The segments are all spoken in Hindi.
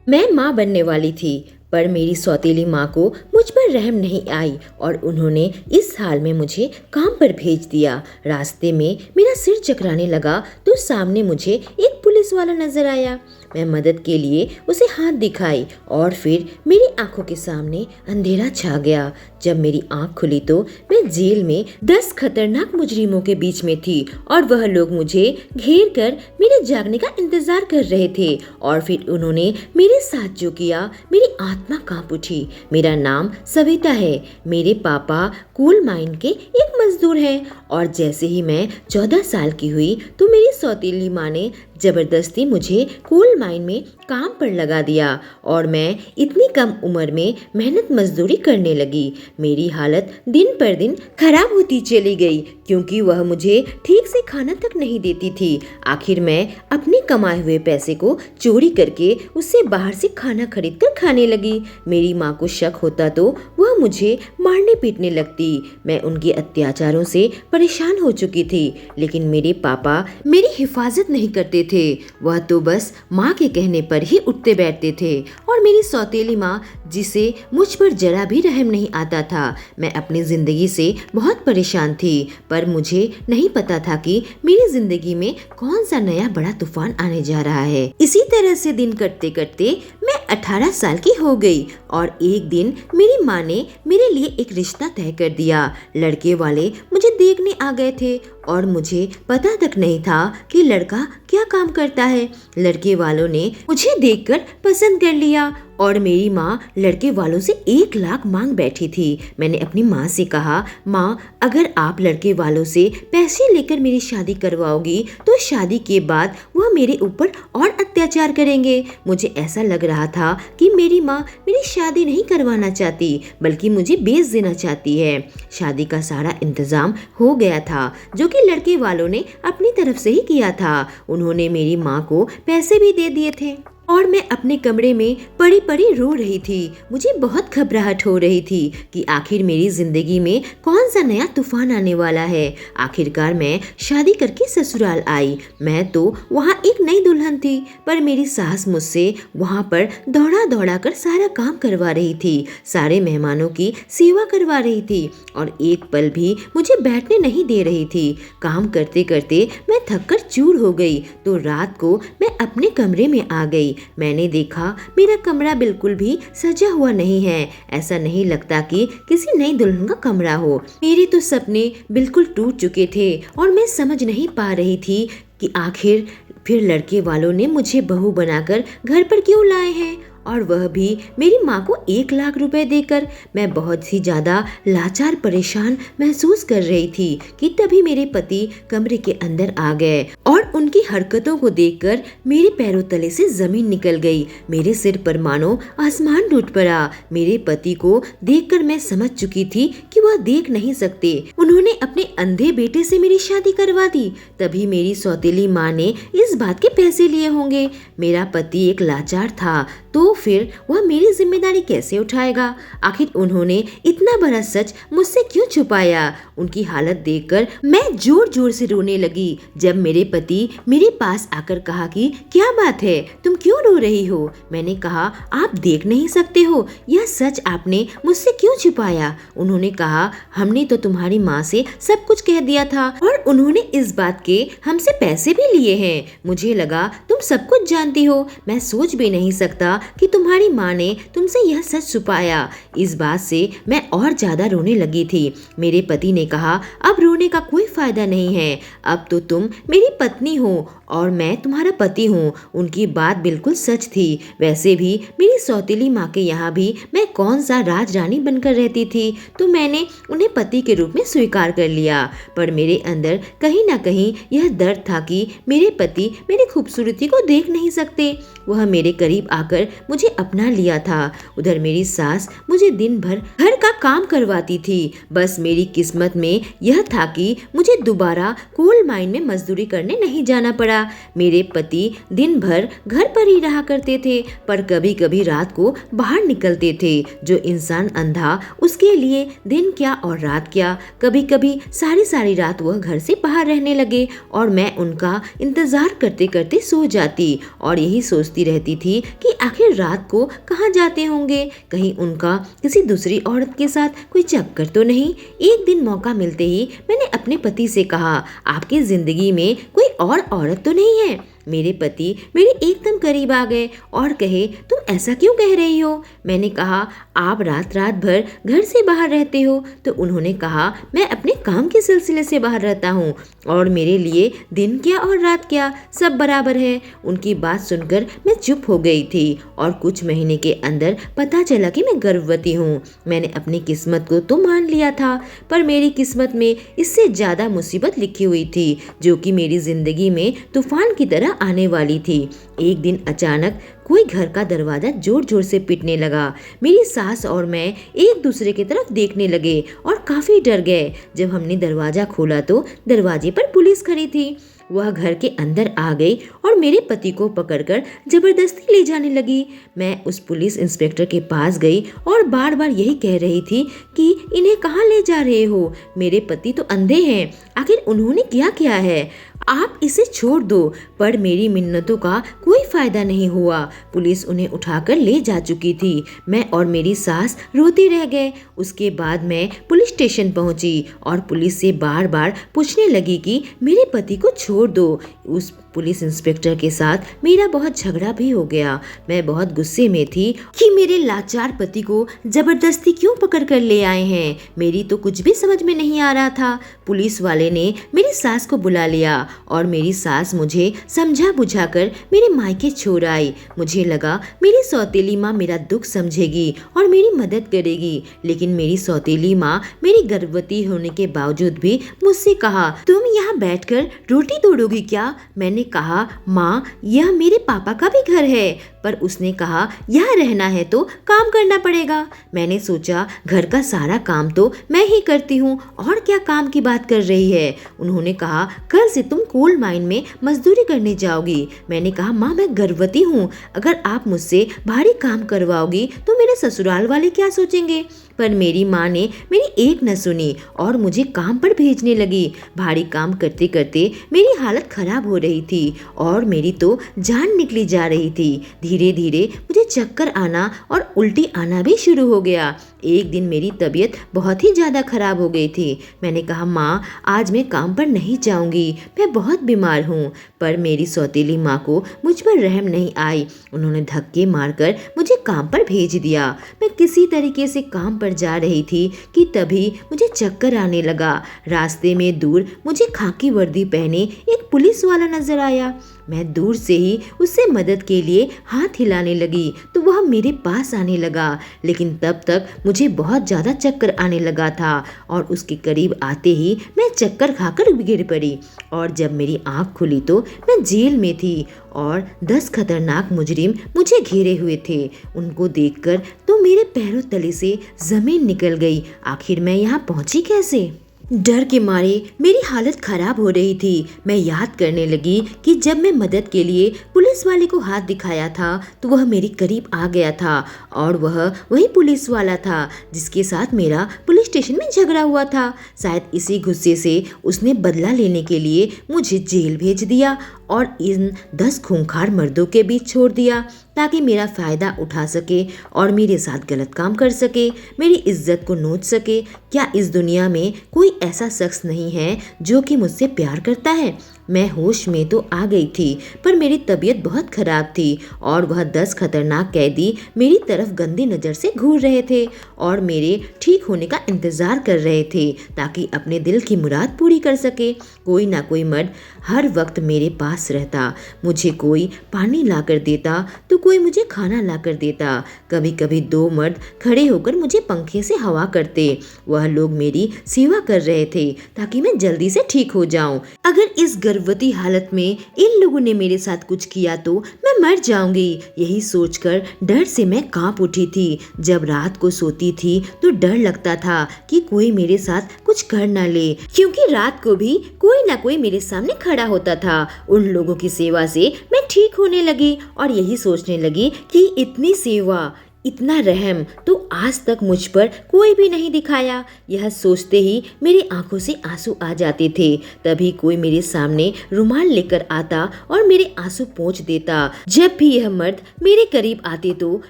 मैं माँ बनने वाली थी, पर मेरी सौतेली माँ को मुझ पर रहम नहीं आई और उन्होंने इस हाल में मुझे काम पर भेज दिया। रास्ते में मेरा सिर चकराने लगा तो सामने मुझे एक पुलिस वाला नजर आया। मैं मदद के लिए उसे हाथ दिखाई और फिर मेरी आंखों के सामने अंधेरा छा गया। जब मेरी आंख खुली तो मैं जेल में 10 खतरनाक मुजरिमों के बीच में थी और वह लोग मुझे घेर कर मेरे जागने का इंतजार कर रहे थे। और फिर उन्होंने मेरे साथ जो किया, मेरी आत्मा कांप उठी। मेरा नाम सविता है। मेरे पापा कोल माइन के एक मजदूर हैं और जैसे ही मैं 14 साल की हुई तो मेरी सौतेली माँ ने जबरदस्ती मुझे कोल माइन में काम पर लगा दिया और मैं इतनी कम उम्र में मेहनत मजदूरी करने लगी। मेरी हालत दिन पर दिन खराब होती चली गई क्योंकि वह मुझे ठीक से खाना तक नहीं देती थी। आखिर मैं अपने कमाए हुए पैसे को चोरी करके उससे बाहर से खाना खरीद कर खाने लगी। मेरी माँ को शक होता तो वह मुझे मारने पीटने लगती। मैं उनके अत्याचारों से परेशान हो चुकी थी, लेकिन मेरे पापा मेरी हिफाजत नहीं करते थे। वह तो बस माँ के कहने पर ही उठते बैठते थे और मेरी सौतेली माँ, जिसे मुझ पर जरा भी रहम नहीं आता था। मैं अपनी जिंदगी से बहुत परेशान थी, पर मुझे नहीं पता था कि मेरी जिंदगी में कौन सा नया बड़ा तूफान आने जा रहा है। इसी तरह से दिन कटते कटते मैं 18 साल की हो गई और एक दिन मेरी माँ ने मेरे लिए एक रिश्ता तय कर दिया। लड़के वाले मुझे देखने आ गए थे और मुझे पता तक नहीं था कि लड़का क्या काम करता है। लड़के वालों ने मुझे देखकर पसंद कर लिया और मेरी माँ लड़के वालों से 1 लाख मांग बैठी थी। मैंने अपनी माँ से कहा, माँ, अगर आप लड़के वालों से पैसे लेकर मेरी शादी करवाओगी तो शादी के बाद वह मेरे ऊपर और अत्याचार करेंगे। मुझे ऐसा लग रहा था कि मेरी माँ मेरी शादी नहीं करवाना चाहती, बल्कि मुझे बेच देना चाहती है। शादी का सारा इंतजाम हो गया था, जो कि लड़के वालों ने अपनी तरफ से ही किया था। उन्होंने मेरी माँ को पैसे भी दे दिए थे और मैं अपने कमरे में पड़ी पड़ी रो रही थी। मुझे बहुत घबराहट हो रही थी कि आखिर मेरी जिंदगी में कौन सा नया तूफान आने वाला है। आखिरकार मैं शादी करके ससुराल आई। मैं तो वहाँ एक नई दुल्हन थी, पर मेरी सास मुझसे वहाँ पर दौड़ा दौड़ा कर सारा काम करवा रही थी, सारे मेहमानों की सेवा करवा रही थी और एक पल भी मुझे बैठने नहीं दे रही थी। काम करते करते मैं थक कर चूर हो गई तो रात को मैं अपने कमरे में आ गई। मैंने देखा मेरा कमरा बिल्कुल भी सजा हुआ नहीं है। ऐसा नहीं लगता कि किसी नई दुल्हन का कमरा हो। मेरे तो सपने बिल्कुल टूट चुके थे और मैं समझ नहीं पा रही थी कि आखिर फिर लड़के वालों ने मुझे बहू बनाकर घर पर क्यों लाए हैं, और वह भी मेरी माँ को 1 लाख रुपए देकर। मैं बहुत ही ज्यादा लाचार परेशान महसूस कर रही थी कि तभी मेरे पति कमरे के अंदर आ गए और उनकी हरकतों को देखकर मेरे पैरों तले से जमीन निकल गई। मेरे सिर पर मानो आसमान टूट पड़ा। मेरे पति को देखकर मैं समझ चुकी थी कि वह देख नहीं सकते। उन्होंने अपने अंधे बेटे से मेरी शादी करवा दी। तभी मेरी सौतेली माँ ने इस बात के पैसे लिए होंगे। मेरा पति एक लाचार था, तो फिर वह मेरी जिम्मेदारी कैसे उठाएगा। आखिर उन्होंने इतना बड़ा सच मुझसे क्यों छुपाया। उनकी हालत देखकर मैं जोर जोर से रोने लगी। जब मेरे पति मेरे पास आकर कहा कि क्या बात है, तुम क्यों रो रही हो। मैंने कहा, आप देख नहीं सकते हो, यह सच आपने मुझसे क्यों छुपाया। उन्होंने कहा, हमने तो तुम्हारी माँ से सब कुछ कह दिया था और उन्होंने इस बात के हमसे पैसे भी लिए हैं। मुझे लगा तुम सब कुछ जानती हो। मैं सोच भी नहीं सकता कि तुम्हारी माँ ने तुमसे यह सच छुपाया। इस बात से मैं और ज्यादा रोने लगी थी। मेरे पति ने कहा, अब रोने का कोई फायदा नहीं है, अब तो तुम मेरी पत्नी हो और मैं तुम्हारा पति हूँ। उनकी बात बिल्कुल सच थी। वैसे भी मेरी सौतेली माँ के यहाँ भी मैं कौन सा राज रानी बनकर रहती थी, तो मैंने उन्हें पति के रूप में स्वीकार कर लिया। पर मेरे अंदर कहीं ना कहीं यह दर्द था कि मेरे पति मेरी खूबसूरती को देख नहीं सकते। वह मेरे करीब आकर मुझे अपना लिया था। उधर मेरी सास मुझे दिन भर घर का काम करवाती थी। बस मेरी किस्मत में यह था कि मुझे दोबारा कोल माइन में मजदूरी करने नहीं जाना पड़ा। मेरे पति दिन भर घर पर ही रहा करते थे, पर कभी कभी रात को बाहर निकलते थे। जो इंसान अंधा, उसके लिए दिन क्या और रात क्या। कभी कभी सारी सारी रात वह घर से बाहर रहने लगे और मैं उनका इंतजार करते करते सो जाती और यही सोचती रहती थी कि आखिर रात को कहाँ जाते होंगे, कहीं उनका किसी दूसरी औरत के साथ कोई चक्कर तो नहीं। एक दिन मौका मिलते ही मैंने अपने पति से कहा, आपकी जिंदगी में कोई और औरत तो नहीं है? मेरे पति मेरे एकदम करीब आ गए और कहे, तुम ऐसा क्यों कह रही हो? मैंने कहा, आप रात रात भर घर से बाहर रहते हो। तो उन्होंने कहा, मैं अपने काम के सिलसिले से बाहर रहता हूँ और मेरे लिए दिन क्या और रात क्या सब बराबर है। उनकी बात सुनकर मैं चुप हो गई थी और कुछ महीने के अंदर पता चला कि मैं गर्भवती हूँ। मैंने अपनी किस्मत को तो मान लिया था, पर मेरी किस्मत में इससे ज़्यादा मुसीबत लिखी हुई थी जो कि मेरी जिंदगी में तूफान की तरह आने वाली थी। एक दिन अचानक कोई घर का दरवाजा जोर जोर से पीटने लगा। मेरी सास और मैं एक दूसरे की तरफ देखने लगे और काफी डर गए। जब हमने दरवाजा खोला तो दरवाजे पर पुलिस खड़ी थी। वह घर के अंदर आ गई और मेरे पति को पकड़कर जबरदस्ती ले जाने लगी। मैं उस पुलिस इंस्पेक्टर के पास गई और बार बार यही कह रही थी कि इन्हें कहाँ ले जा रहे हो? मेरे पति तो अंधे हैं, आखिर उन्होंने क्या किया है? आप इसे छोड़ दो। पर मेरी मिन्नतों का कोई फायदा नहीं हुआ। पुलिस उन्हें उठाकर ले जा चुकी थी। मैं और मेरी सास रोते रह गए। उसके बाद मैं पुलिस स्टेशन पहुंची और पुलिस से बार बार पूछने लगी कि मेरे पति को छोड़ दो। उस पुलिस इंस्पेक्टर के साथ मेरा बहुत झगड़ा भी हो गया। मैं बहुत गुस्से में थी कि मेरे लाचार पति को जबरदस्ती क्यों पकड़ कर ले आए हैं। मेरी तो कुछ भी समझ में नहीं आ रहा था। पुलिस वाले ने मेरी सास को बुला लिया और मेरी सास मुझे समझा बुझाकर मेरे मायके छोड़ आई। मुझे लगा मेरी सौतेली माँ मेरा दुख समझेगी और मेरी मदद करेगी, लेकिन मेरी सौतेली माँ मेरी गर्भवती होने के बावजूद भी मुझसे कहा, तुम यहाँ बैठकर रोटी तोड़ोगी क्या? मैंने कहा, माँ यह मेरे पापा का भी घर है। पर उसने कहा, यहाँ रहना है तो काम करना पड़ेगा। मैंने सोचा घर का सारा काम तो मैं ही करती हूँ, और क्या काम की बात कर रही है। उन्होंने कहा, कल से तुम कोल माइन में मजदूरी करने जाओगी। मैंने कहा, माँ मैं गर्भवती हूँ, अगर आप मुझसे भारी काम करवाओगी तो मेरे ससुराल वाले क्या सोचेंगे? पर मेरी माँ ने मेरी एक न सुनी और मुझे काम पर भेजने लगी। भारी काम करते करते मेरी हालत खराब हो रही थी और मेरी तो जान निकली जा रही थी। धीरे धीरे मुझे चक्कर आना और उल्टी आना भी शुरू हो गया। एक दिन मेरी तबीयत बहुत ही ज़्यादा खराब हो गई थी। मैंने कहा, माँ आज मैं काम पर नहीं जाऊँगी, मैं बहुत बीमार हूँ। पर मेरी सौतेली माँ को मुझ पर रहम नहीं आई। उन्होंने धक्के मारकर मुझे काम पर भेज दिया। मैं किसी तरीके से काम पर जा रही थी कि तभी मुझे चक्कर आने लगा। रास्ते में दूर मुझे खाकी वर्दी पहने एक पुलिस वाला नजर आया। मैं दूर से ही उससे मदद के लिए हाथ हिलाने लगी तो वह मेरे पास आने लगा, लेकिन तब तक मुझे बहुत ज़्यादा चक्कर आने लगा था और उसके करीब आते ही मैं चक्कर खाकर गिर पड़ी। और जब मेरी आँख खुली तो मैं जेल में थी और 10 खतरनाक मुजरिम मुझे घेरे हुए थे। उनको देखकर तो मेरे पैरों तले से ज़मीन निकल गई। आखिर मैं यहाँ पहुँची कैसे? डर के मारे मेरी हालत खराब हो रही थी। मैं याद करने लगी कि जब मैं मदद के लिए पुलिस वाले को हाथ दिखाया था तो वह मेरे करीब आ गया था और वह वही पुलिस वाला था जिसके साथ मेरा पुलिस स्टेशन में झगड़ा हुआ था। शायद इसी गुस्से से उसने बदला लेने के लिए मुझे जेल भेज दिया और इन 10 खूंखार मर्दों के बीच छोड़ दिया ताकि मेरा फ़ायदा उठा सके और मेरे साथ गलत काम कर सके, मेरी इज्जत को नोच सके। क्या इस दुनिया में कोई ऐसा शख्स नहीं है जो कि मुझसे प्यार करता है? मैं होश में तो आ गई थी, पर मेरी तबीयत बहुत खराब थी और वह 10 खतरनाक कैदी मेरी तरफ गंदी नज़र से घूर रहे थे और मेरे ठीक होने का इंतज़ार कर रहे थे ताकि अपने दिल की मुराद पूरी कर सके। कोई ना कोई मर्द हर वक्त मेरे पास रहता। मुझे कोई पानी ला कर देता तो कोई मुझे खाना ला कर देता। कभी कभी 2 मर्द खड़े होकर मुझे पंखे से हवा करते। वह लोग मेरी सेवा कर रहे थे ताकि मैं जल्दी से ठीक हो जाऊं। अगर इस गर्भवती हालत में इन लोगों ने मेरे साथ कुछ किया तो मैं मर जाऊंगी। यही सोचकर डर से मैं कांप उठी थी। जब रात को सोती थी तो डर लगता था कि कोई मेरे साथ कुछ कर ना ले, क्योंकि रात को भी कोई ना कोई मेरे सामने खड़ा होता था। उन लोगों की सेवा से मैं ठीक होने लगी और यही सोचने लगी कि इतनी सेवा, इतना रहम तो आज तक मुझ पर कोई भी नहीं दिखाया। यह सोचते ही मेरी आंखों से आंसू आ जाते थे। तभी कोई मेरे सामने रुमाल लेकर आता और मेरे आंसू पोंछ देता। जब भी यह मर्द मेरे करीब आते तो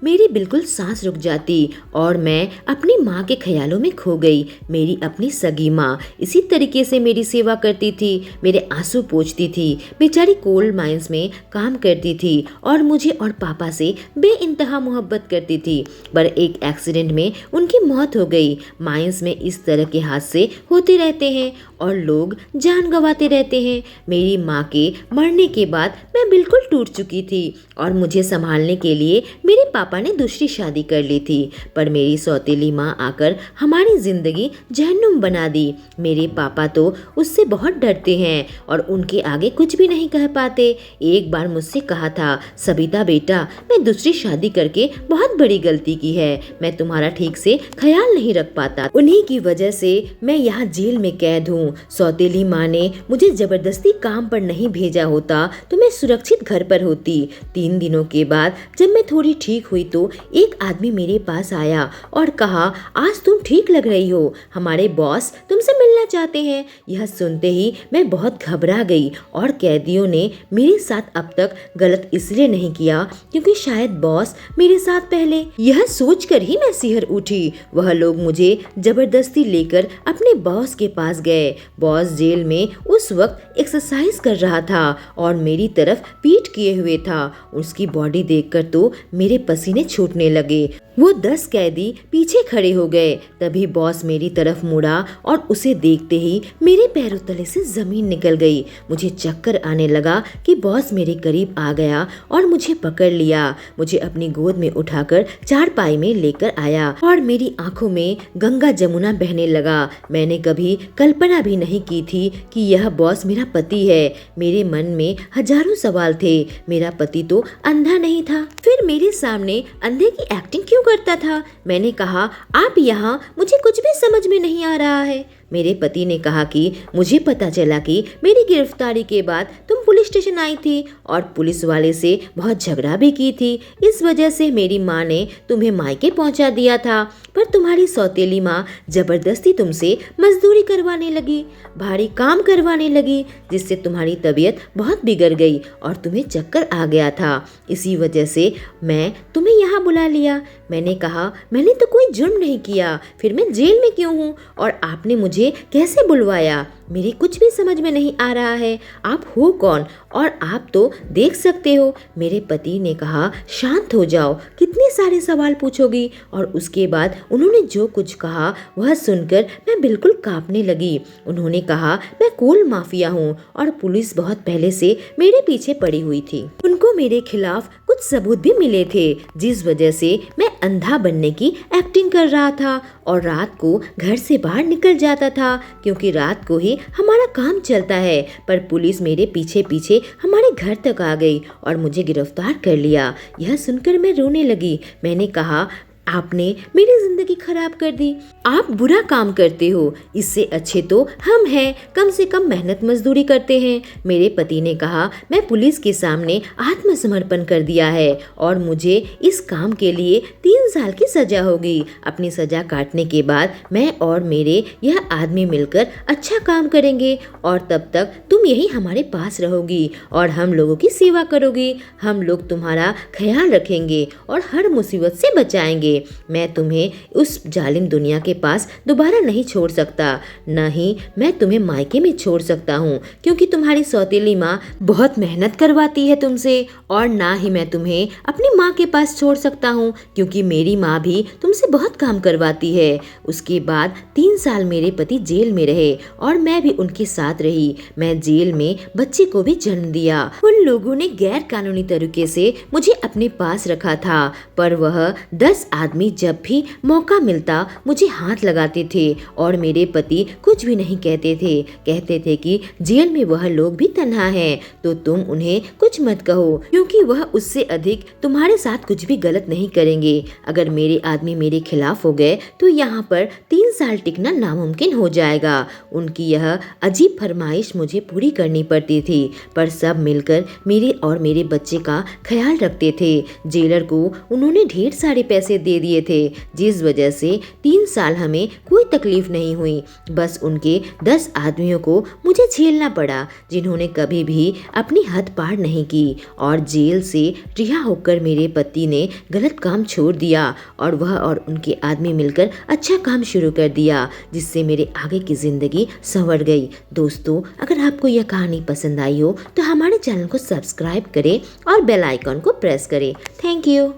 मेरी बिल्कुल सांस रुक जाती और मैं अपनी माँ के ख्यालों में खो गई। मेरी अपनी सगी माँ इसी तरीके से मेरी सेवा करती थी, मेरे आंसू पोंछती थी। बेचारी कोल माइंस में काम करती थी और मुझे और पापा से बेइंतहा मोहब्बत करती थी। पर एक एक्सीडेंट में उनकी मौत हो गई। माइंस में इस तरह के हादसे होते रहते हैं और लोग जान गंवाते रहते हैं। मेरी माँ के मरने के बाद मैं बिल्कुल टूट चुकी थी और मुझे संभालने के लिए मेरे पापा ने दूसरी शादी कर ली थी। पर मेरी सौतेली माँ आकर हमारी जिंदगी जहन्नुम बना दी। मेरे पापा तो उससे बहुत डरते हैं और उनके आगे कुछ भी नहीं कह पाते। एक बार मुझसे कहा था, सबिता बेटा, मैं दूसरी शादी करके बहुत बड़ी गलती की है। मैं तुम्हारा ठीक से ख्याल नहीं रख पाता। उन्हीं की वजह से मैं यहाँ जेल में कैद हूँ। सौतेली माँ ने मुझे जबरदस्ती काम पर नहीं भेजा होता तो मैं सुरक्षित घर पर होती। 3 दिनों के बाद जब मैं थोड़ी ठीक हुई तो एक आदमी मेरे पास आया और कहा, आज तुम ठीक लग रही हो, हमारे बॉस तुमसे मिलना चाहते हैं। यह सुनते ही मैं बहुत घबरा गई और कैदियों ने मेरे साथ अब तक गलत इसलिए नहीं किया क्योंकि शायद बॉस मेरे साथ पहले। यह सोचकर ही मैं सिहर उठी। वह लोग मुझे जबरदस्ती लेकर अपने बॉस के पास गए। बॉस जेल में उस वक्त एक्सरसाइज कर रहा था और मेरी तरफ पीठ किए हुए था। उसकी बॉडी देखकर तो मेरे पसीने छूटने लगे। वो 10 कैदी पीछे खड़े हो गए। तभी बॉस मेरी तरफ मुड़ा और उसे देखते ही मेरे पैरों तले से जमीन निकल गई। मुझे चक्कर आने लगा कि बॉस मेरे करीब आ गया और मुझे पकड़ लिया। मुझे अपनी गोद में उठाकर चारपाई में लेकर आया और मेरी आंखों में गंगा जमुना बहने लगा। मैंने कभी कल्पना भी नहीं की थी कि यह बॉस मेरा पति है। मेरे मन में हजारों सवाल थे। मेरा पति तो अंधा नहीं था, फिर मेरे सामने अंधे की एक्टिंग क्यों करता था? मैंने कहा, आप यहाँ, मुझे कुछ भी समझ में नहीं आ रहा है। मेरे पति ने कहा कि मुझे पता चला कि मेरी गिरफ्तारी के बाद तुम पुलिस स्टेशन आई थी और पुलिस वाले से बहुत झगड़ा भी की थी। इस वजह से मेरी माँ ने तुम्हें मायके पहुँचा दिया था। पर तुम्हारी सौतेली माँ जबरदस्ती तुमसे मजदूरी करवाने लगी, भारी काम करवाने लगी, जिससे तुम्हारी तबीयत बहुत बिगड़ गई और तुम्हें चक्कर आ गया था। इसी वजह से मैं तुम्हें यहाँ बुला लिया। मैंने कहा, मैंने तो कोई जुर्म नहीं किया, फिर मैं जेल में क्यों हूँ और आपने मुझे कैसे बुलवाया? मेरी कुछ भी समझ में नहीं आ रहा है। आप हो कौन और आप तो देख सकते हो। मेरे पति ने कहा, शांत हो जाओ, कितने सारे सवाल पूछोगी? और उसके बाद उन्होंने जो कुछ कहा वह सुनकर मैं बिल्कुल कांपने लगी। उन्होंने कहा, मैं कोल माफिया हूँ और पुलिस बहुत पहले से मेरे पीछे पड़ी हुई थी। उनको मेरे खिलाफ कुछ सबूत भी मिले थे, जिस वजह से मैं अंधा बनने की एक्टिंग कर रहा था और रात को घर से बाहर निकल जाता था, क्योंकि रात को ही हमारा काम चलता है। पर पुलिस मेरे पीछे पीछे हमारे घर तक आ गई और मुझे गिरफ्तार कर लिया। यह सुनकर मैं रोने लगी। मैंने कहा, आपने मेरी जिंदगी खराब कर दी। आप बुरा काम करते हो, इससे अच्छे तो हम हैं, कम से कम मेहनत मजदूरी करते हैं। मेरे पति ने कहा, मैं पुलिस के सामने आत्मसमर्पण कर दिया है और मुझे इस काम के लिए 3 साल की सजा होगी। अपनी सजा काटने के बाद मैं और मेरे यह आदमी मिलकर अच्छा काम करेंगे और तब तक तुम यही हमारे पास रहोगी और हम लोगों की सेवा करोगी। हम लोग तुम्हारा ख्याल रखेंगे और हर मुसीबत से बचाएंगे। मैं तुम्हें उस जालिम दुनिया के पास दोबारा नहीं छोड़ सकता, न ही मैं तुम्हें मायके में छोड़ सकता हूँ, क्योंकि तुम्हारी सौतेली माँ बहुत मेहनत करवाती है तुमसे, और ना ही मैं तुम्हें अपनी माँ के पास छोड़ सकता हूँ, क्योंकि मेरी माँ भी तुमसे बहुत काम करवाती है। उसके बाद 3 साल मेरे पति जेल में रहे और मैं भी उनके साथ रही। मैं जेल में बच्चे को भी जन्म दिया। उन लोगों ने गैर कानूनी तरीके से मुझे अपने पास रखा था, पर वह 10 आदमी जब भी मौका मिलता मुझे हाथ लगाते थे और मेरे पति कुछ भी नहीं कहते थे। कहते थे कि जेल में वह लोग भी तन्हा हैं, तो तुम उन्हें कुछ मत कहो, क्योंकि वह उससे अधिक तुम्हारे साथ कुछ भी गलत नहीं करेंगे। अगर मेरे आदमी मेरे खिलाफ हो गए तो यहाँ पर 3 साल टिकना नामुमकिन हो जाएगा। उनकी यह अजीब फरमाइश मुझे पूरी करनी पड़ती थी, पर सब मिलकर मेरे और मेरे बच्चे का ख्याल रखते थे। जेलर को उन्होंने ढेर सारे पैसे दे दिए थे, जिस वजह से 3 साल हमें कोई तकलीफ नहीं हुई। बस उनके 10 आदमियों को मुझे झेलना पड़ा, जिन्होंने कभी भी अपनी हद पार नहीं की। और जेल से रिहा होकर मेरे पति ने गलत काम छोड़ दिया और वह और उनके आदमी मिलकर अच्छा काम शुरू कर दिया, जिससे मेरे आगे की ज़िंदगी संवर गई। दोस्तों, अगर आपको यह कहानी पसंद आई हो तो हमारे चैनल को सब्सक्राइब करें और बेल आइकन को प्रेस करें। Thank you.